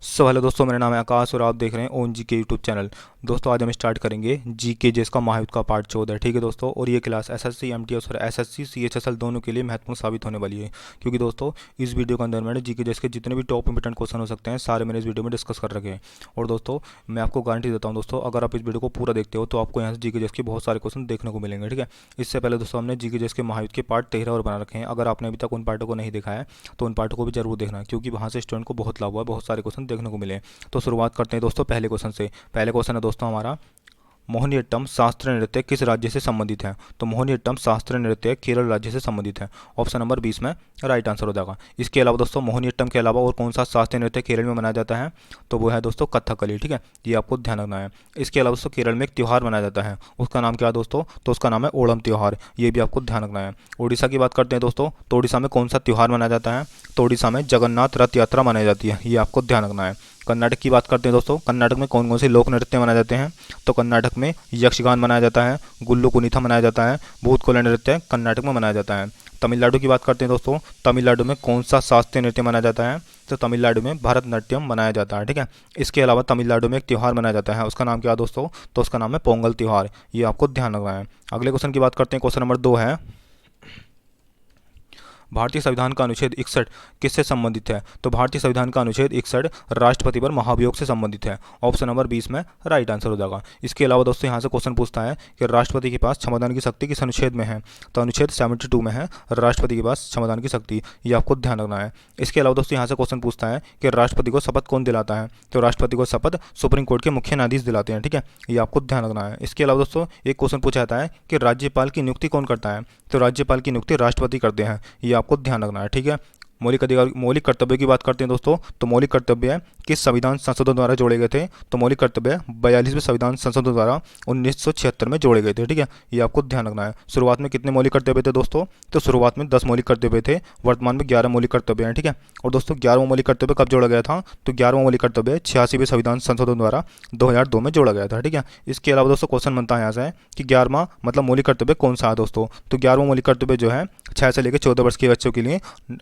Hello दोस्तों, मेरा नाम है आकाश और आप देख रहे हैं ओन जी के यूट्यूब चैनल। दोस्तों आज हम स्टार्ट करेंगे जी के जेस का महायुद्ध का पार्ट 14। ठीक है दोस्तों, और ये क्लास एसएससी एमटीएस और एसएससी सीएचएसएल दोनों के लिए महत्वपूर्ण साबित होने वाली है, क्योंकि दोस्तों इस वीडियो के अंदर मैंने जी के जेस के जितने भी टॉप इंपोर्टेंट क्वेश्चन हो सकते हैं सारे मैंने इस वीडियो में डिस्कस कर रखे हैं। और दोस्तों मैं आपको गारंटी देता हूँ दोस्तों, अगर आप इस वीडियो को पूरा देखते हो तो आपको यहाँ से जी के जेस के बहुत सारे क्वेश्चन देखने को मिलेंगे। ठीक है, इससे पहले दोस्तों हमने जी के जेस के महायुद्ध के पार्ट 13 और बना रखे हैं। अगर आपने अभी तक उन पार्टों को नहीं देखा है तो उन पार्टों को भी जरूर देखना, क्योंकि वहाँ से स्टूडेंट को बहुत लाभ हुआ है, बहुत सारे क्वेश्चन देखने को मिले। तो शुरुआत करते हैं दोस्तों पहले क्वेश्चन से। पहले क्वेश्चन है दोस्तों हमारा, मोहिनीअट्टम शास्त्रीय नृत्य किस राज्य से संबंधित है? तो मोहिनीअट्टम शास्त्रीय नृत्य केरल राज्य से संबंधित है। ऑप्शन नंबर 20 में राइट आंसर हो जाएगा। इसके अलावा दोस्तों मोहिनीअट्टम के अलावा और कौन सा शास्त्रीय नृत्य केरल में मनाया जाता है? तो वो है दोस्तों कथकली। ठीक है, ये आपको ध्यान रखना है। इसके अलावा दोस्तों केरल में एक त्यौहार मनाया जाता है, उसका नाम क्या है दोस्तों? तो उसका नाम है ओणम त्यौहार। ये भी आपको ध्यान रखना है। उड़ीसा की बात करते हैं दोस्तों, तो उड़ीसा में कौन सा त्यौहार मनाया जाता है? तो उड़ीसा में जगन्नाथ रथ यात्रा मनाई जाती है। ये आपको ध्यान रखना है। कर्नाटक की बात करते हैं दोस्तों, कर्नाटक में कौन कौन से लोक नृत्य मनाए जाते हैं? तो कर्नाटक में यक्षगान मनाया जाता है, गुल्लू कुनीथा मनाया जाता है, भूतकोला नृत्य कर्नाटक में मनाया जाता है। तमिलनाडु की बात करते हैं दोस्तों, तमिलनाडु में कौन सा शास्त्रीय नृत्य मनाया जाता है? तो तमिलनाडु में भरतनाट्यम मनाया जाता है। ठीक है, इसके अलावा तमिलनाडु में एक त्यौहार मनाया जाता है, उसका नाम क्या है दोस्तों? तो उसका नाम है पोंगल त्यौहार। ये आपको ध्यान रखना है। अगले क्वेश्चन की बात करते हैं, क्वेश्चन नंबर 2 है, भारतीय संविधान का अनुच्छेद 61 किससे संबंधित है? तो भारतीय संविधान का अनुच्छेद 61 राष्ट्रपति पर महाभियोग से संबंधित है। ऑप्शन नंबर 20 में राइट आंसर हो जाएगा। इसके अलावा दोस्तों यहाँ से क्वेश्चन पूछता है कि राष्ट्रपति के पास क्षमतान की शक्ति किस अनुच्छेद में है? तो अनुच्छेद 72 में है राष्ट्रपति के पास क्षमतान की शक्ति। ये आपको ध्यान रखना है। इसके अलावा दोस्तों यहाँ से क्वेश्चन पूछता है कि राष्ट्रपति को शपथ कौन दिलाता है? तो राष्ट्रपति को शपथ सुप्रीम कोर्ट के मुख्य न्यायाधीश दिलाते हैं। ठीक है, ये आपको ध्यान रखना है। इसके अलावा दोस्तों एक क्वेश्चन पूछा जाता है कि राज्यपाल की नियुक्ति कौन करता है? तो राज्यपाल की नियुक्ति राष्ट्रपति करते हैं। ये आपको ध्यान रखना है। ठीक है, मौलिक अधिकार मौलिक कर्तव्य की बात करते हैं दोस्तों, तो मौलिक कर्तव्य किस संविधान संशोधन द्वारा जोड़े गए थे? तो मौलिक कर्तव्य 42वें संविधान संशोधन द्वारा 1976 में जोड़े गए थे। ठीक है, ये आपको ध्यान रखना है। शुरुआत में कितने मौलिक कर्तव्य थे दोस्तों? तो शुरुआत में 10 मौलिक कर्तव्य थे, वर्तमान में 11 मौलिक कर्तव्य हैं। ठीक है, और दोस्तों 11वां मौलिक कर्तव्य कब जोड़ा गया था? तो 11वां मौलिक कर्तव्य 86वें संविधान संशोधन द्वारा 2002 में जोड़ा गया था। ठीक है, इसके अलावा दोस्तों क्वेश्चन बनता है यहाँ से कि 11वां मतलब मौलिक कर्तव्य कौन सा है दोस्तों? तो 11वां मौलिक कर्तव्य जो है 6 से लेकर 14 वर्ष के बच्चों के लिए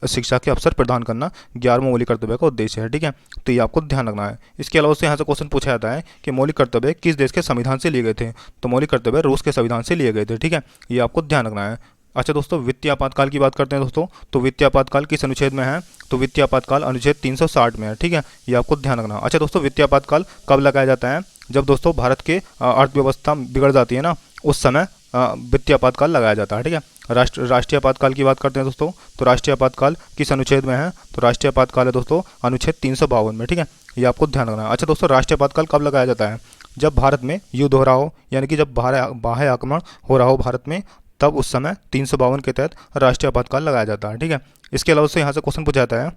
शिक्षा के अवसर प्रदान करना 11वां मौलिक कर्तव्य का उद्देश्य है। ठीक है, तो ये आपको ध्यान रखना है। इसके अलावा उससे यहाँ से क्वेश्चन पूछा जाता है कि मौलिक कर्तव्य किस देश के संविधान से लिए गए थे? तो मौलिक कर्तव्य रूस के संविधान से लिए गए थे। ठीक है, ये आपको ध्यान रखना है। अच्छा दोस्तों, वित्तीय आपातकाल की बात करते हैं दोस्तों, तो वित्तीय आपातकाल किस अनुच्छेद में है? तो वित्तीय आपातकाल अनुच्छेद 360 में है। ठीक है, ये आपको ध्यान रखना। अच्छा दोस्तों, वित्तीय आपातकाल कब लगाया जाता है? जब दोस्तों भारत के अर्थव्यवस्था बिगड़ जाती है ना, उस समय वित्तीय आपातकाल लगाया जाता है। ठीक है, राष्ट्रीय आपातकाल की बात करते हैं दोस्तों, तो राष्ट्रीय आपातकाल किस अनुच्छेद में है? तो राष्ट्रीय आपातकाल है दोस्तों अनुच्छेद 352 में। ठीक है, ये आपको ध्यान रखना है। अच्छा दोस्तों, राष्ट्रीय आपातकाल कब लगाया जाता है? जब भारत में युद्ध हो रहा हो, यानी कि जब बाह्य आक्रमण हो रहा हो भारत में, तब उस समय 352 के तहत राष्ट्रीय आपातकाल लगाया जाता है। ठीक है, इसके अलावा से यहाँ से क्वेश्चन पूछा जाता है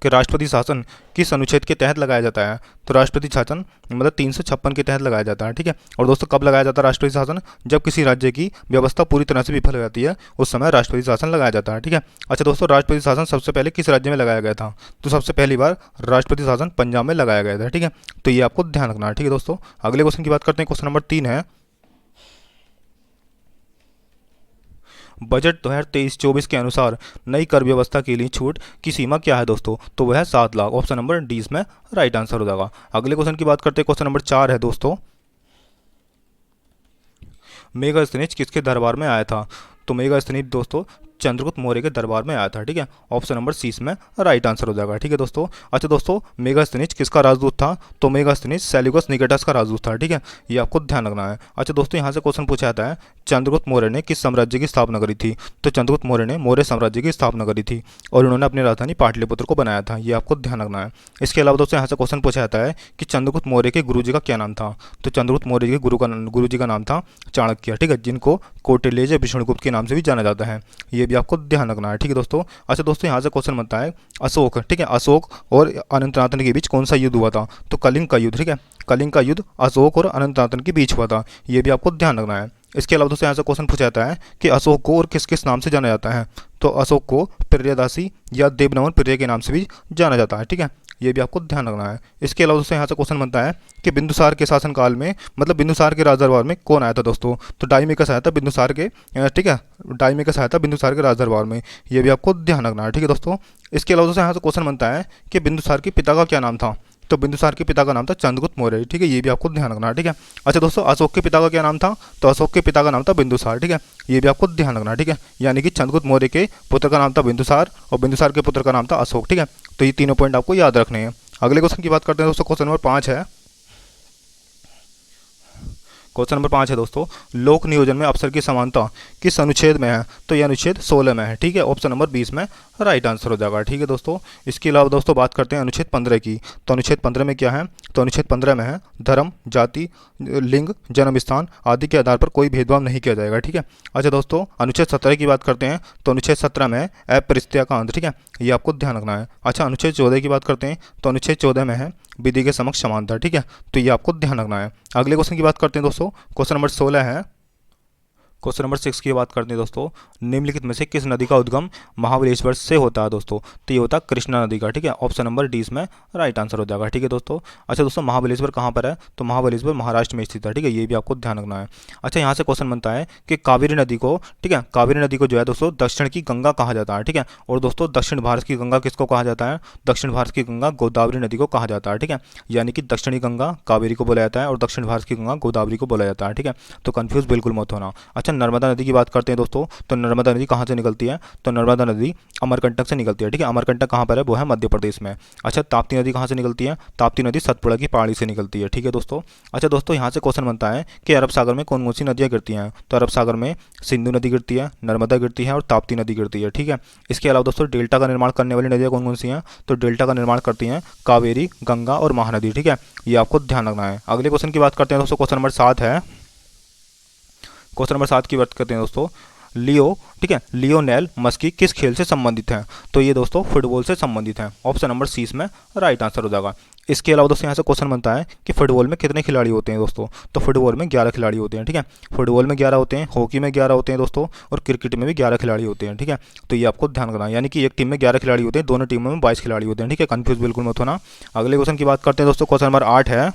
कि राष्ट्रपति शासन किस अनुच्छेद के तहत लगाया जाता है? तो राष्ट्रपति शासन मतलब 356 के तहत लगाया जाता है। ठीक है, और दोस्तों कब लगाया जाता है राष्ट्रपति शासन? जब किसी राज्य की व्यवस्था पूरी तरह से विफल हो जाती है, उस समय राष्ट्रपति शासन लगाया जाता है। ठीक है, अच्छा दोस्तों, राष्ट्रपति शासन सबसे पहले किस राज्य में लगाया गया था? तो सबसे पहली बार राष्ट्रपति शासन पंजाब में लगाया गया था। ठीक है, तो ये आपको ध्यान रखना है। ठीक है दोस्तों, अगले क्वेश्चन की बात करते हैं, क्वेश्चन नंबर 3 है, बजट 2023-24 के अनुसार नई कर व्यवस्था के लिए छूट की सीमा क्या है दोस्तों? तो वह है 7 लाख। ऑप्शन नंबर डी इसमें राइट आंसर हो जाएगा। अगले क्वेश्चन की बात करते हैं, क्वेश्चन नंबर 4 है दोस्तों, मेगास्थनीज किसके दरबार में आया था? तो मेगास्थनीज दोस्तों चंद्रगुप्त मौर्य के दरबार में आया था। ठीक है, ऑप्शन नंबर सी इसमें राइट आंसर हो जाएगा। ठीक है दोस्तों, अच्छा दोस्तों मेगास्थनीज किसका राजदूत था? तो मेगास्थनीज सेल्यूकस निकेटस का राजदूत था। ठीक है, ये आपको ध्यान रखना है। अच्छा दोस्तों, यहाँ से क्वेश्चन पूछा जाता है चंद्रगुप्त मौर्य ने किस साम्राज्य की स्थापना करी थी? तो चंद्रगुप्त मौर्य ने मौर्य साम्राज्य की स्थापना करी थी और उन्होंने अपनी राजधानी पाटलिपुत्र को बनाया था। ये आपको ध्यान रखना है। इसके अलावा दोस्तों यहाँ से क्वेश्चन पूछा जाता है कि चंद्रगुप्त मौर्य के गुरु जी का क्या नाम था? तो चंद्रगुप्त मौर्य के गुरु जी का नाम था चाणक्य। ठीक है, जिनको कौटिल्य या विष्णुगुप्त के नाम से भी जाना जाता है। ये भी आपको ध्यान रखना है। ठीक है दोस्तों, अच्छा दोस्तों यहाँ से क्वेश्चन बनता है अशोक, ठीक है, अशोक और अनंतनाथन के बीच कौन सा युद्ध हुआ था? तो कलिंग का युद्ध। ठीक है, कलिंग का युद्ध अशोक और अनंतनाथन के बीच हुआ था। ये भी आपको ध्यान रखना है। इसके अलावा दोस्तों यहाँ से क्वेश्चन पूछा जाता है कि अशोक को और किस किस नाम से जाना जाता है? तो अशोक को प्रियदासी या देवनमन प्रिय के नाम से भी जाना जाता है। ठीक है, ये भी आपको ध्यान रखना है। इसके अलावा दोस्तों यहाँ से क्वेश्चन बनता है कि बिंदुसार के शासनकाल में मतलब बिंदुसार के राजदरबार में कौन आया था दोस्तों? तो डाइमिकस आया था बिंदुसार के, ठीक है, डाइमिकस आया था बिंदुसार के राजदरबार में। ये भी आपको ध्यान रखना है। ठीक है दोस्तों, इसके अलावा दोस्तों यहाँ से क्वेश्चन बनता है कि बिंदुसार के पिता का क्या नाम था? तो बिंदुसार के पिता का नाम था चंद्रगुप्त मौर्य, ठीक है, ये भी आपको ध्यान रखना है, ठीक है। अच्छा दोस्तों, अशोक के पिता का क्या नाम था, तो अशोक के पिता का नाम था बिंदुसार, ठीक है, ये भी आपको ध्यान रखना है, ठीक है। यानी कि चंद्रगुप्त मौर्य के पुत्र का नाम था बिंदुसार और बिंदुसार के पुत्र का नाम था अशोक, ठीक है। तो ये तीनों पॉइंट आपको याद रखने हैं। अगले क्वेश्चन की बात करते हैं दोस्तों, क्वेश्चन नंबर 5 है। क्वेश्चन नंबर 5 है दोस्तों, लोक नियोजन में अवसर की समानता किस अनुच्छेद में है, तो यह अनुच्छेद 16 में है, ठीक है। ऑप्शन नंबर 20 में राइट आंसर हो जाएगा, ठीक है दोस्तों। इसके अलावा दोस्तों बात करते हैं अनुच्छेद 15 की, तो अनुच्छेद 15 में क्या है, तो अनुच्छेद 15 में है धर्म, जाति, लिंग, जन्म स्थान आदि के आधार पर कोई भेदभाव नहीं किया जाएगा, ठीक है। अच्छा दोस्तों, अनुच्छेद 17 की बात करते हैं, तो अनुच्छेद 17 में अपरिस्थ्या का अंत, ठीक है, ये आपको ध्यान रखना है। अच्छा, अनुच्छेद 14 की बात करते हैं, तो अनुच्छेद 14 में है विधि के समक्ष समानता, ठीक है, तो ये आपको ध्यान रखना है। अगले क्वेश्चन की बात करते हैं दोस्तों, क्वेश्चन नंबर 16 है। क्वेश्चन नंबर 6 की बात करते हैं दोस्तों, निम्नलिखित में से किस नदी का उद्गम महाबलेश्वर से होता है दोस्तों, तो ये होता है कृष्णा नदी का, ठीक है। ऑप्शन नंबर डी इसमें राइट आंसर हो जाएगा, ठीक है दोस्तों। अच्छा दोस्तों, महाबलेश्वर कहाँ पर है, तो महाबलेश्वर महाराष्ट्र में स्थित है, ठीक है, ये भी आपको ध्यान रखना है। अच्छा, यहाँ से क्वेश्चन बनता है कि कावेरी नदी को, ठीक है, कावेरी नदी को जो है दोस्तों दक्षिण की गंगा कहा जाता है, ठीक है। और दोस्तों दक्षिण भारत की गंगा किसको कहा जाता है, दक्षिण भारत की गंगा गोदावरी नदी को कहा जाता है, ठीक है। यानी कि दक्षिणी गंगा कावेरी को बोला जाता है और दक्षिण भारत की गंगा गोदावरी को बोला जाता है, ठीक है। तो कंफ्यूज बिल्कुल मत होना। अच्छा, नर्मदा नदी की बात करते हैं दोस्तों, तो नर्मदा नदी कहाँ से निकलती है, तो नर्मदा नदी अमरकंटक से निकलती है, ठीक है। अमरकंटक कहाँ पर है, वो है मध्य प्रदेश में। अच्छा, ताप्ती नदी कहाँ से निकलती है, ताप्ती नदी सतपुड़ा की पहाड़ी से निकलती है, ठीक है दोस्तों। अच्छा दोस्तों, यहाँ से क्वेश्चन बनता है कि अरब सागर में कौन कौन सी नदियाँ गिरती हैं, तो अरब सागर में सिंधु नदी गिरती है, नर्मदा गिरती है और ताप्ती नदी गिरती है, ठीक है। इसके अलावा दोस्तों डेल्टा का निर्माण करने वाली नदियाँ कौन कौन सी हैं, तो डेल्टा का निर्माण करती हैं कावेरी, गंगा और महानदी, ठीक है, ये आपको ध्यान रखना है। अगले क्वेश्चन की बात करते हैं दोस्तों, क्वेश्चन नंबर 7 है। क्वेश्चन नंबर 7 की बात करते हैं दोस्तों, लियो, ठीक है, लियोनेल मस्की किस खेल से संबंधित हैं, तो ये दोस्तों फुटबॉल से संबंधित हैं। ऑप्शन नंबर सी इसमें राइट आंसर हो जाएगा। इसके अलावा दोस्तों यहाँ से क्वेश्चन बनता है कि फुटबॉल में कितने खिलाड़ी होते हैं दोस्तों, तो फुटबॉल में 11 खिलाड़ी होते हैं, ठीक है। फुटबॉल में 11 होते हैं, हॉकी में 11 होते हैं दोस्तों और क्रिकेट में भी 11 खिलाड़ी होते हैं, ठीक है। तो ये आपको ध्यान रखना है, यानी कि एक टीम में 11 खिलाड़ी होते हैं, दोनों टीमों में 22 खिलाड़ी होते हैं, ठीक है। कंफ्यूज बिल्कुल मत होना। अगले क्वेश्चन की बात करते हैं दोस्तों, क्वेश्चन नंबर 8 है।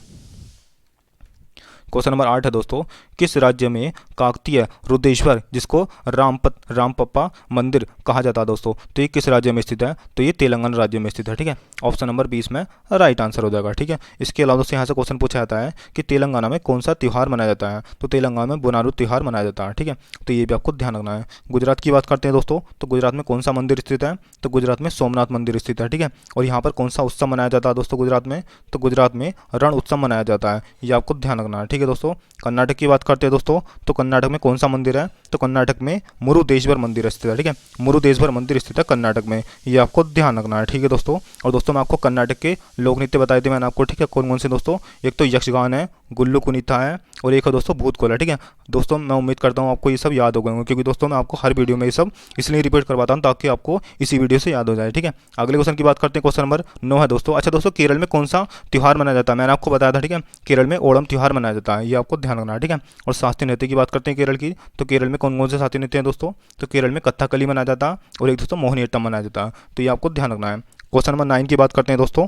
क्वेश्चन नंबर 8 है दोस्तों, किस राज्य में काकतीय रुद्रेश्वर जिसको रामपप्पा मंदिर कहा जाता है दोस्तों, तो ये किस राज्य में स्थित है, तो ये तेलंगाना राज्य में स्थित है, ठीक है। ऑप्शन नंबर 20 में राइट आंसर हो जाएगा, ठीक है। इसके अलावा दोस्तों यहाँ से क्वेश्चन पूछा जाता है कि तेलंगाना में कौन सा त्यौहार मनाया जाता है, तो तेलंगाना में बुनारू त्यौहार मनाया जाता है, ठीक है। तो ये भी आपको ध्यान रखना है। गुजरात की बात करते हैं दोस्तों, तो गुजरात में कौन सा मंदिर स्थित है, तो गुजरात में सोमनाथ मंदिर स्थित है, ठीक है। और यहाँ पर कौन सा उत्सव मनाया जाता है दोस्तों गुजरात में, तो गुजरात में रण उत्सव मनाया जाता है, ये आपको ध्यान रखना है, ठीक है दोस्तों। कर्नाटक की बात करते हैं दोस्तों, तो कर्नाटक में कौन सा मंदिर है, तो कर्नाटक में मुरुदेश्वर मंदिर स्थित है, ठीक है। मुरुदेश्वर मंदिर स्थित है कर्नाटक में, ये आपको ध्यान रखना है, ठीक है दोस्तों। और दोस्तों मैं आपको कर्नाटक के लोक नृत्य बताए थे मैंने आपको, ठीक है, कौन कौन से दोस्तों, एक तो यक्षगान है, गुल्लू कुनीता है और एक है दोस्तों भूत कोला, ठीक है दोस्तों। मैं उम्मीद करता हूँ आपको ये सब याद हो गए होंगे, क्योंकि दोस्तों मैं आपको हर वीडियो में ये सब इसलिए रिपीट करवाता हूँ ताकि आपको इसी वीडियो से याद हो जाए, ठीक है। अगले क्वेश्चन की बात करते हैं, क्वेश्चन नंबर 9 है दोस्तों। अच्छा दोस्तों, केरल में कौन सा त्यौहार मनाया जाता है, मैंने आपको बताया था, ठीक है, केरल में ओणम त्यौहार मनाया जाता है, ये आपको ध्यान रखना है, ठीक है। और शास्त्रीय नृत्य की बात करते हैं केरल की, तो केरल में कौन कौन से शास्त्रीय नृत्य हैं दोस्तों, तो केरल में कथकली मनाया जाता है और एक दोस्तों मोहिनीअट्टम मनाया जाता है, तो ये आपको ध्यान रखना है। क्वेश्चन नंबर 9 की बात करते हैं दोस्तों।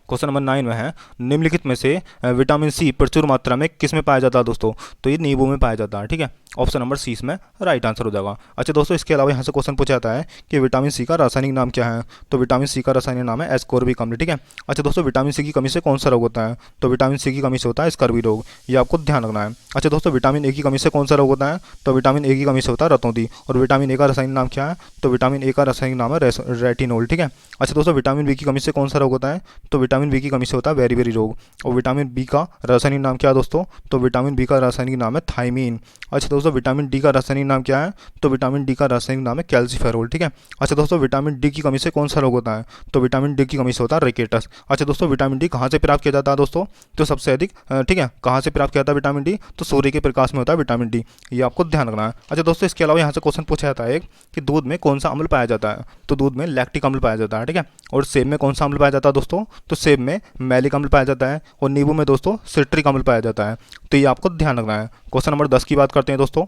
क्वेश्चन नंबर 9 में है, निम्नलिखित में से विटामिन सी प्रचुर मात्रा में किस में पाया जाता है दोस्तों, तो ये नींबू में पाया जाता है, ठीक है। ऑप्शन नंबर सी इसमें राइट आंसर हो जाएगा। अच्छा दोस्तों, इसके अलावा यहाँ से क्वेश्चन पूछा जाता है कि विटामिन सी का रासायनिक नाम क्या है, तो विटामिन सी का रासायनिक नाम है एस्कॉर्बिक अम्ल, ठीक है। अच्छा दोस्तों, विटामिन सी की कमी से कौन सा रोग होता है, तो विटामिन सी की कमी से होता है स्कर्वी रोग, ये आपको ध्यान रखना है। अच्छा दोस्तों, विटामिन ए की कमी से कौन सा रोग होता है, तो विटामिन ए की कमी से होता है रतौंधी। और विटामिन ए का रासायनिक नाम क्या है, तो विटामिन ए का रासायनिक नाम है रेटिनोल, ठीक है। अच्छा दोस्तों, विटामिन बी की कमी से कौन सा रोग होता है, तो विटामिन बी की कमी से होता है वेरी रोग। और विटामिन बी का रासायनिक नाम क्या है दोस्तों, तो विटामिन बी का रासायनिक नाम है थायमीन। अच्छा दोस्तों, विटामिन डी का रासायनिक नाम क्या है, तो विटामिन डी का रासायनिक नाम है कैल्सीफेरोल, ठीक है। अच्छा दोस्तों, विटामिन डी की कमी से कौन सा रोग होता है, तो विटामिन डी की कमी से होता है रिकेटस। अच्छा दोस्तों, विटामिन डी कहाँ से प्राप्त किया जाता है दोस्तों, तो सबसे अधिक, ठीक है, कहाँ से प्राप्त किया जाता है विटामिन डी, तो सूर्य के प्रकाश में होता है विटामिन डी, ये आपको ध्यान रखना है। अच्छा दोस्तों, इसके अलावा यहाँ से क्वेश्चन पूछा जाता है कि दूध में कौन सा अम्ल पाया जाता है, तो दूध में लैक्टिक अम्ल पाया जाता है, ठीक है। और सेब में कौन सा अम्ल पाया जाता है दोस्तों, तो सेब में मैलिक अम्ल पाया जाता है और नींबू में दोस्तों सिट्रिक अम्ल पाया जाता है, तो ये आपको ध्यान रखना है। क्वेश्चन नंबर 10 की बात करते हैं दोस्तों।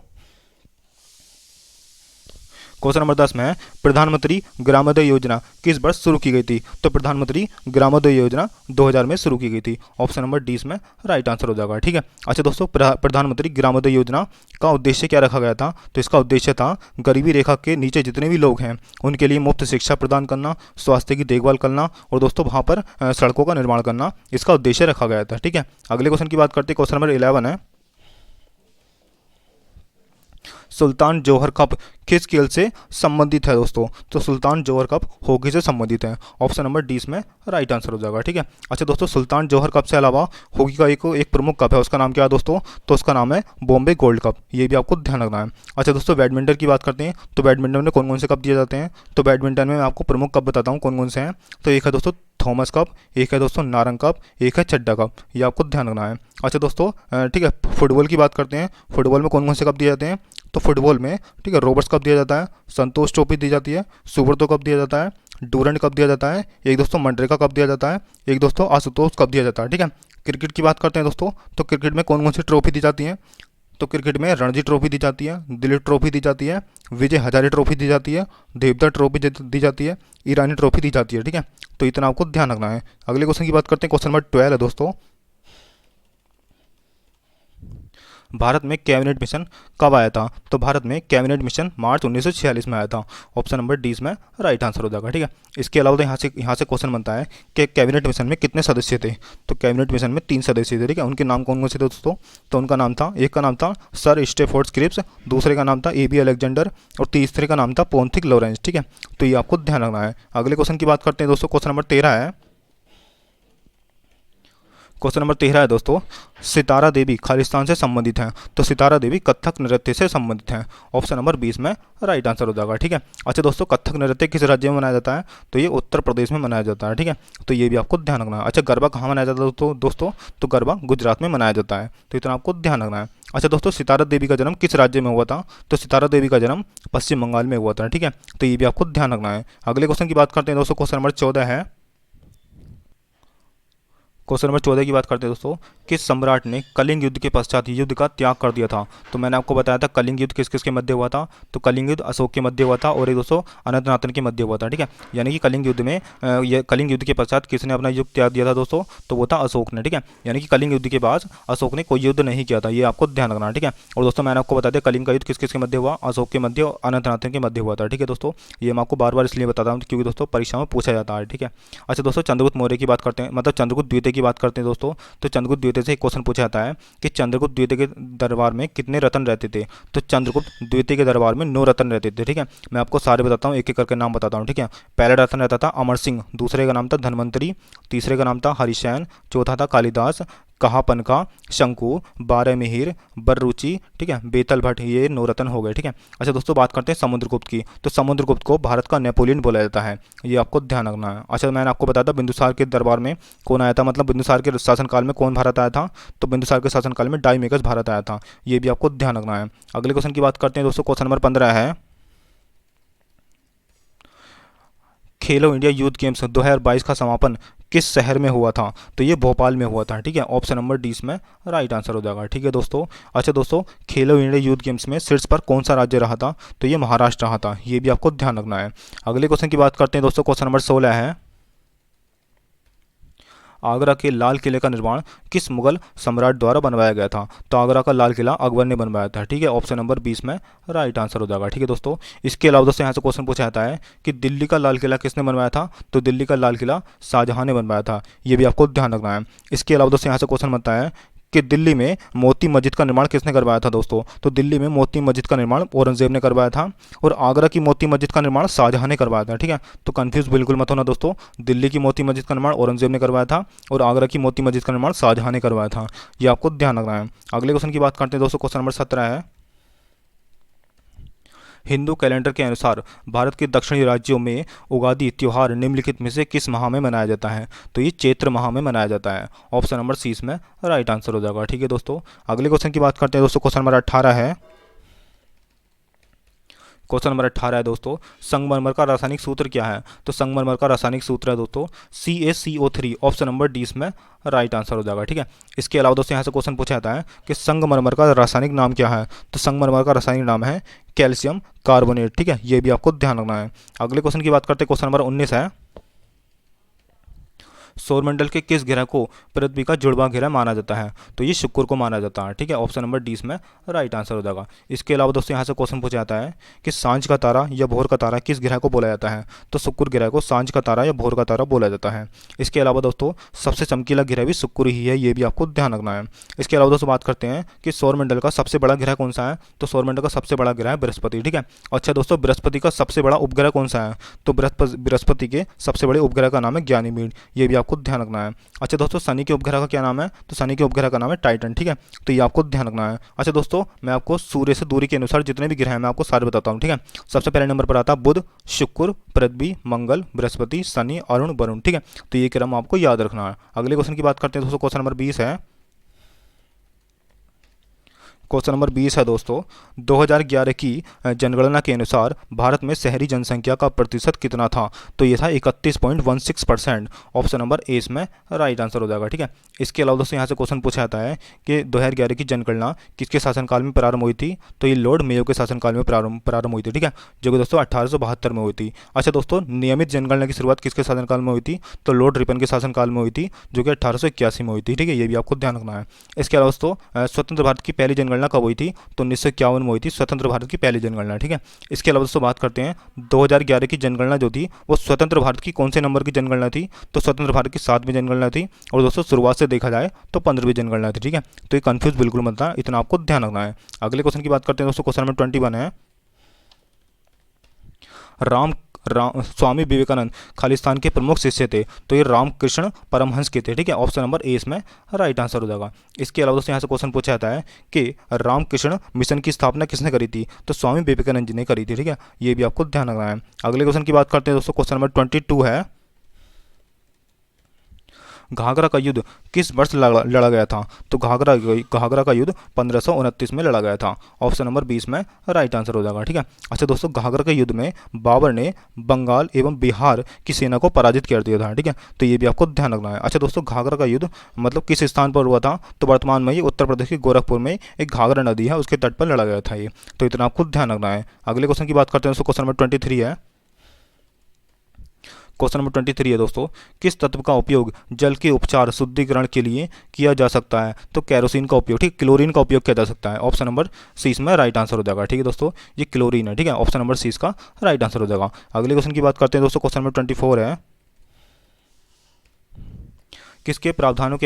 क्वेश्चन नंबर 10 में है प्रधानमंत्री ग्रामोदय योजना किस वर्ष शुरू की गई थी? तो प्रधानमंत्री ग्रामोदय योजना 2000 में शुरू की गई थी। ऑप्शन नंबर डी इसमें राइट आंसर हो जाएगा। ठीक है, अच्छा दोस्तों, प्रधानमंत्री ग्रामोदय योजना का उद्देश्य क्या रखा गया था? तो इसका उद्देश्य था गरीबी रेखा के नीचे जितने भी लोग हैं उनके लिए मुफ्त शिक्षा प्रदान करना, स्वास्थ्य की देखभाल करना और दोस्तों वहाँ पर सड़कों का निर्माण करना, इसका उद्देश्य रखा गया था। ठीक है, अगले क्वेश्चन की बात करते हैं। क्वेश्चन नंबर 11 है सुल्तान जौहर कप किस खेल से संबंधित है दोस्तों? तो सुल्तान जौहर कप हॉकी से संबंधित है। ऑप्शन नंबर डी इसमें राइट आंसर हो जाएगा। ठीक है, अच्छा दोस्तों, सुल्तान जौहर कप से अलावा हॉकी का एक प्रमुख कप है, उसका नाम क्या है दोस्तों? तो उसका नाम है बॉम्बे गोल्ड कप, ये भी आपको ध्यान रखना है। अच्छा दोस्तों, बैडमिंटन की बात करते हैं तो बैडमिंटन में कौन कौन से कप दिए जाते हैं? तो बैडमिंटन में मैं आपको प्रमुख कप बताता हूँ कौन कौन से हैं। तो एक है दोस्तों थॉमस कप, एक है दोस्तों नारंग कप, एक है चड्डा कप, ये आपको ध्यान रखना है। अच्छा दोस्तों, ठीक है, फुटबॉल की बात करते हैं। फुटबॉल में कौन कौन से कप दिए जाते हैं? तो फुटबॉल में ठीक है रॉबर्ट्स कप दिया जाता है, संतोष ट्रॉफी दी जाती है, सुब्रतो कप दिया जाता है, डूरंड कप दिया जाता है, एक दोस्तों मनरेगा कप दिया जाता है, एक दोस्तों आशुतोष कप दिया जाता है। ठीक है, क्रिकेट की बात करते हैं दोस्तों, तो क्रिकेट में कौन कौन सी ट्रॉफी दी जाती है? तो क्रिकेट में रणजी ट्रॉफी दी जाती है, दिलीप ट्रॉफी दी जाती है, विजय हजारे ट्रॉफी दी जाती है, देवधर ट्रॉफी दी जाती है, ईरानी ट्रॉफी दी जाती है। ठीक है, तो इतना आपको ध्यान रखना है। अगले क्वेश्चन की बात करते हैं। क्वेश्चन नंबर 12 है दोस्तों, भारत में कैबिनेट मिशन कब आया था? तो भारत में कैबिनेट मिशन मार्च 1946 में आया था। ऑप्शन नंबर डी इसमें राइट आंसर हो जाएगा। ठीक है, इसके अलावा तो यहाँ से क्वेश्चन बनता है कि कैबिनेट मिशन में कितने सदस्य थे? तो कैबिनेट मिशन में 3 सदस्य थे। ठीक है, उनके नाम कौन कौन से थे दोस्तों? तो उनका नाम था, एक का नाम था सर स्टेफोर्ड क्रिप्स, दूसरे का नाम था ए बी अलेक्जेंडर और तीसरे का नाम था पोंथिक लॉरेंस। ठीक है, तो ये आपको ध्यान रखना है। अगले क्वेश्चन की बात करते हैं दोस्तों। क्वेश्चन नंबर 13 है। क्वेश्चन नंबर 13 है दोस्तों, सितारा देवी खालिस्तान से संबंधित हैं। तो सितारा देवी कथक नृत्य से संबंधित हैं। ऑप्शन नंबर 20 में राइट आंसर हो जाएगा। ठीक है, अच्छा दोस्तों, कथक नृत्य किस राज्य में मनाया जाता है? तो ये उत्तर प्रदेश में मनाया जाता है। ठीक है, तो ये भी आपको ध्यान रखना है। अच्छा, गरबा कहाँ मनाया जाता है दोस्तों? तो गरबा गुजरात में मनाया जाता है, तो इतना आपको ध्यान रखना है। अच्छा दोस्तों, सितारा देवी का जन्म किस राज्य में हुआ था? तो सितारा देवी का जन्म पश्चिम बंगाल में हुआ था। ठीक है, तो ये भी आपको ध्यान रखना है। अगले क्वेश्चन की बात करते हैं दोस्तों। क्वेश्चन नंबर 14 है। क्वेश्चन नंबर 14 की बात करते हैं दोस्तों, किस सम्राट ने कलिंग युद्ध के पश्चात युद्ध का त्याग कर दिया था? तो मैंने आपको बताया था कलिंग युद्ध किस किस के मध्य हुआ था। तो कलिंग युद्ध अशोक के मध्य हुआ था और एक दोस्तों अनंतनाथन के मध्य हुआ था। ठीक है, यानी कि कलिंग युद्ध में कलिंग युद्ध के पश्चात किसने अपना युद्ध त्याग दिया था दोस्तों? तो वो था अशोक ने। ठीक है, यानी कि कलिंग युद्ध के बाद अशोक ने कोई युद्ध नहीं किया था, ये आपको ध्यान रखना है। ठीक है, और दोस्तों मैंने आपको बता दिया कलिंग का युद्ध किस किस के मध्य हुआ, अशोक के मध्य और अनंतनाथन के मध्य हुआ था। ठीक है दोस्तों, ये मैं आपको बार बार इसलिए बताता हूँ क्योंकि दोस्तों परीक्षा में पूछा जाता है। ठीक है, अच्छा दोस्तों, चंद्रगुप्त मौर्य की बात करते हैं, मतलब चंद्रगुप्त द्वितीय की बात करते हैं दोस्तों। तो चंद्रगुप्त द्वितीय से एक क्वेश्चन पूछा जाता है कि चंद्रगुप्त द्वितीय के दरबार में कितने रत्न रहते थे? तो चंद्रगुप्त द्वितीय के दरबार में 9 रत्न रहते थे। ठीक है, मैं आपको सारे बताता हूँ, एक एक करके नाम बताता हूँ। ठीक है, पहला रत्न रहता था अमर सिंह, दूसरे का नाम था धनवंतरी, तीसरे का नाम था हरिशैन, चौथा था कालिदास, कहापन का, शंकु, बारह मिहिर, बर्रुचि, ठीक है, बेतल भट्ट, ये 9 रत्न हो गए। ठीक है, अच्छा दोस्तों, बात करते हैं समुद्रगुप्त की। तो समुद्रगुप्त को भारत का नेपोलियन बोला जाता है, ये आपको ध्यान रखना है। अच्छा, मैंने आपको बताया था बिंदुसार के दरबार में कौन आया था, मतलब बिंदुसार के शासनकाल में कौन भारत आया था? तो बिंदुसार के शासनकाल में डाइमेकस भारत आया था, ये भी आपको ध्यान रखना है। अगले क्वेश्चन की बात करते हैं दोस्तों। क्वेश्चन नंबर 15 है, खेलो इंडिया यूथ गेम्स 2022 का समापन किस शहर में हुआ था? तो ये भोपाल में हुआ था। ठीक है, ऑप्शन नंबर डी इसमें राइट आंसर हो जाएगा। ठीक है दोस्तों, अच्छा दोस्तों, खेलो इंडिया यूथ गेम्स में शीर्ष पर कौन सा राज्य रहा था? तो ये महाराष्ट्र रहा था, ये भी आपको ध्यान रखना है। अगले क्वेश्चन की बात करते हैं दोस्तों। क्वेश्चन नंबर 16 है, आगरा के लाल किले का निर्माण किस मुगल सम्राट द्वारा बनवाया गया था? तो आगरा का लाल किला अकबर ने बनवाया था। ठीक है, ऑप्शन नंबर 20 में राइट आंसर हो जाएगा। ठीक है दोस्तों, इसके अलावा दोस्तों यहाँ से क्वेश्चन पूछा जाता है कि दिल्ली का लाल किला किसने बनवाया था? तो दिल्ली का लाल किला शाहजहां ने बनवाया था, ये भी आपको ध्यान रखना है। इसके अलावा दोस्तों यहाँ से क्वेश्चन बनता है कि दिल्ली में मोती मस्जिद का निर्माण किसने करवाया था दोस्तों? तो दिल्ली में मोती मस्जिद का निर्माण औरंगजेब ने करवाया था और आगरा की मोती मस्जिद का निर्माण शाहजहां ने करवाया था। ठीक है, तो कंफ्यूज बिल्कुल मत होना दोस्तों, दिल्ली की मोती मस्जिद का निर्माण औरंगजेब ने करवाया था और आगरा की मोती मस्जिद का निर्माण शाहजहां ने करवाया था, ये आपको ध्यान रखना है। अगले क्वेश्चन की बात करते हैं दोस्तों। क्वेश्चन नंबर 17 है, हिंदू कैलेंडर के अनुसार भारत के दक्षिणी राज्यों में उगादी त्यौहार निम्नलिखित में से किस माह में मनाया जाता है? तो ये चैत्र माह में मनाया जाता है, ऑप्शन नंबर सी इसमें राइट आंसर हो जाएगा। ठीक है दोस्तों, अगले क्वेश्चन की बात करते हैं दोस्तों। क्वेश्चन नंबर 18 है, क्वेश्चन नंबर 18 है दोस्तों, संगमरमर का रासायनिक सूत्र क्या है? तो संगमरमर का रासायनिक सूत्र है दोस्तों CaCO3। ऑप्शन नंबर डी इसमें राइट आंसर हो जाएगा। ठीक है, इसके अलावा दोस्तों यहाँ से क्वेश्चन पूछा जाता है कि संगमरमर का रासायनिक नाम क्या है? तो संगमरमर का रासायनिक नाम है कैल्शियम कार्बोनेट। ठीक है, ये भी आपको ध्यान रखना है। अगले क्वेश्चन की बात करते हैं, क्वेश्चन नंबर 19 है, सौरमंडल के किस ग्रह को पृथ्वी का जुड़वा ग्रह माना जाता है? तो ये शुक्र को माना जाता है। ठीक है, ऑप्शन नंबर डी इसमें राइट आंसर हो जाएगा। इसके अलावा दोस्तों यहाँ से क्वेश्चन पूछा जाता है कि सांझ का तारा या भोर का तारा किस ग्रह को बोला जाता है? तो शुक्र ग्रह को सांझ का तारा या भोर का तारा बोला जाता है। इसके अलावा दोस्तों सबसे चमकीला ग्रह भी शुक्र ही है, ये भी आपको ध्यान रखना है। इसके अलावा दोस्तों बात करते हैं कि सौरमंडल का सबसे बड़ा ग्रह कौन सा है? तो सौरमंडल का सबसे बड़ा ग्रह है बृहस्पति। ठीक है, अच्छा दोस्तों, बृहस्पति का सबसे बड़ा उपग्रह कौन सा है? तो बृहस्पति के सबसे बड़े उपग्रह का नाम है ज्ञानीमीड, ये भी आपको ध्यान रखना है। अच्छा दोस्तों, शनि के उपग्रह का क्या नाम है? तो शनि के उपग्रह का नाम है टाइटन। ठीक है, तो ये आपको ध्यान रखना है। अच्छा दोस्तों, मैं आपको सूर्य से दूरी के अनुसार जितने भी ग्रह हैं मैं आपको सारे बताता हूँ। ठीक है, सबसे पहले नंबर पर आता है बुध, शुक्र, पृथ्वी, मंगल, बृहस्पति, शनि, अरुण, वरुण। ठीक है, तो ये क्रम आपको याद रखना है। अगले क्वेश्चन की बात करते हैं दोस्तों, क्वेश्चन नंबर 20 है। क्वेश्चन नंबर 20 है दोस्तों, 2011 की जनगणना के अनुसार भारत में शहरी जनसंख्या का प्रतिशत कितना था? तो ये था 31.16%। ऑप्शन नंबर ए इसमें राइट आंसर हो जाएगा। ठीक है, इसके अलावा दोस्तों यहाँ से क्वेश्चन पूछा जाता है कि 2011 की जनगणना किसके शासनकाल में प्रारंभ हुई थी? तो ये लॉर्ड मेयो के शासनकाल में प्रारंभ हुई थी। ठीक है, जो कि दोस्तों 1872 में हुई थी। अच्छा दोस्तों, नियमित जनगणना की शुरुआत किसके शासनकाल में हुई थी? तो लॉर्ड रिपन के शासनकाल में हुई थी, जो कि 1881 में हुई थी। ठीक है, ये भी आपको ध्यान रखना है। इसके अलावा दोस्तों स्वतंत्र भारत की पहली जनगणना कब हुई थी? तो 1951 में हुई थी स्वतंत्र भारत की पहली जनगणना। ठीक है, इसके अलावा दोस्तों बात करते हैं 2011 की जनगणना जो थी वो स्वतंत्र भारत की कौन से नंबर की जनगणना थी? तो स्वतंत्र भारत की 7वीं जनगणना थी, और दोस्तों शुरुआत से देखा जाए तो 15वीं जनगणना थी। ठीक है, तो ये कंफ्यूज बिल्कुल मत ना, इतना आपको ध्यान रखना है। अगले क्वेश्चन की बात करते हैं दोस्तों, क्वेश्चन नंबर 21 है, स्वामी विवेकानंद खालिस्तान के प्रमुख शिष्य थे, तो ये रामकृष्ण परमहंस के थे। ठीक है, ऑप्शन नंबर ए इसमें राइट आंसर हो जाएगा। इसके अलावा दोस्तों यहाँ से क्वेश्चन पूछा जाता है कि रामकृष्ण मिशन की स्थापना किसने करी थी? तो स्वामी विवेकानंद जी ने करी थी। ठीक है, ये भी आपको ध्यान रखना है। अगले क्वेश्चन की बात करते हैं दोस्तों, क्वेश्चन नंबर 22 है, घाघरा का युद्ध किस वर्ष लड़ा गया था? तो घाघरा का युद्ध 1529 में लड़ा गया था। ऑप्शन नंबर 20 में राइट आंसर हो जाएगा। ठीक है, अच्छा दोस्तों, घाघरा के युद्ध में बाबर ने बंगाल एवं बिहार की सेना को पराजित कर दिया था। ठीक है, तो ये भी आपको ध्यान रखना है। अच्छा दोस्तों, घाघरा का युद्ध मतलब किस स्थान पर हुआ था? तो वर्तमान में ये उत्तर प्रदेश के गोरखपुर में एक घाघरा नदी है उसके तट पर लड़ा गया था ये, तो इतना आपको ध्यान रखना है। अगले क्वेश्चन की बात करते हैं दोस्तों, क्वेश्चन नंबर 23 है। क्वेश्चन नंबर 23 है दोस्तों, किस तत्व का उपयोग जल के उपचार शुद्धिकरण के लिए किया जा सकता है? तो कैरोसिन का उपयोग, ठीक, क्लोरीन का उपयोग किया जा सकता है। ऑप्शन नंबर सी इसमें राइट आंसर हो जाएगा। ठीक है दोस्तों, ये क्लोरीन है। ठीक है, ऑप्शन नंबर सी इसका राइट आंसर हो जाएगा। अगले क्वेश्चन की बात करते हैं दोस्तों, क्वेश्चन नंबर 24 है, किसके प्रावधानों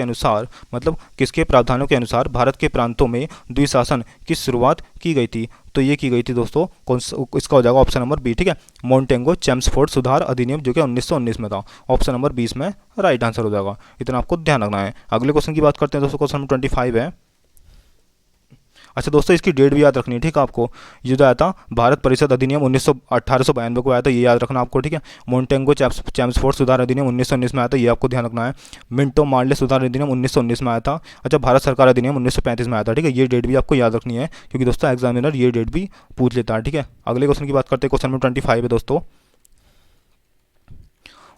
के अनुसार भारत के प्रांतों में द्विशासन की शुरुआत की गई थी? तो ये की गई थी दोस्तों इसका हो जाएगा ऑप्शन नंबर बी। ठीक है, मोंटेगो चेम्सफोर्ड सुधार अधिनियम, जो कि 1919 में था। ऑप्शन नंबर 20 में राइट आंसर हो जाएगा, इतना आपको ध्यान रखना है। अगले क्वेश्चन की बात करते हैं दोस्तों, क्वेश्चन नंबर 25 है। अच्छा दोस्तों, इसकी डेट भी याद रखनी है। ठीक है, आपको ये जो आया था भारत परिषद अधिनियम 1892 को आया था, ये याद रखना आपको। ठीक है, मोंटेगो चेम्सफोर्ड सुधार अधिनियम 1919 में आया था, ये आपको ध्यान रखना है। मिंटो मार्ले सुधार अधिनियम 1919 में आया था। अच्छा, भारत सरकार अधिनियम 1935 में आया था। ठीक है, ये डेट भी आपको याद रखनी है, क्योंकि दोस्तों एग्जामिनर ये डेट भी पूछ लेता है। ठीक है, अगले क्वेश्चन की बात करते हैं, क्वेश्चन नंबर 25 है दोस्तों।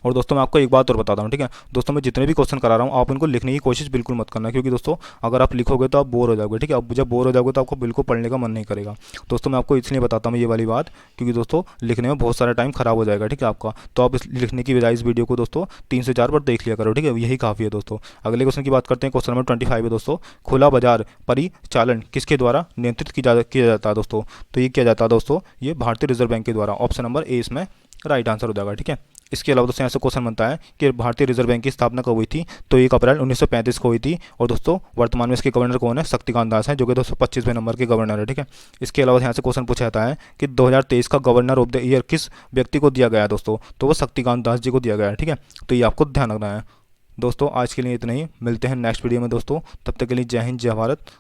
और दोस्तों मैं आपको एक बात और बताता हूँ। ठीक है दोस्तों, मैं जितने भी क्वेश्चन करा रहा हूँ आप उनको लिखने की कोशिश बिल्कुल मत करना, क्योंकि दोस्तों अगर आप लिखोगे तो आप बोर हो जाओगे। ठीक है, अब जब बोर हो जाओगे तो आपको बिल्कुल पढ़ने का मन नहीं करेगा। दोस्तों मैं आपको इसलिए बताता हूँ ये वाली बात, क्योंकि दोस्तों लिखने में बहुत सारा टाइम खराब हो जाएगा। ठीक है आपका, तो आप इस लिखने की बजाय इस वीडियो को दोस्तों 3 से 4 बार देख लिया करो। ठीक है, यही काफ़ी है दोस्तों। अगले क्वेश्चन की बात करते हैं, क्वेश्चन नंबर 25 है दोस्तों। खुला बाजार परिचालन किसके द्वारा नियंत्रित किया जाता है दोस्तों? तो ये किया जाता है दोस्तों, ये भारतीय रिजर्व बैंक के द्वारा। ऑप्शन नंबर ए इसमें राइट आंसर हो जाएगा। ठीक है, इसके अलावा दोस्तों यहाँ से क्वेश्चन बनता है कि भारतीय रिजर्व बैंक की स्थापना कब हुई थी? तो 1 अप्रैल 1935 को हुई थी। और दोस्तों वर्तमान में इसके गवर्नर कौन है? शक्तिकांत दास हैं, जो कि 225वें नंबर के गवर्नर है। ठीक है, इसके अलावा यहाँ से क्वेश्चन पूछा जाता है कि 2023 का गवर्नर ऑफ द ईयर किस व्यक्ति को दिया गया है दोस्तों? तो वो शक्तिकांत दास जी को दिया गया है। ठीक है, तो ये आपको ध्यान रखना है। दोस्तों आज के लिए इतना ही, मिलते हैं नेक्स्ट वीडियो में दोस्तों, तब तक के लिए जय हिंद जय भारत।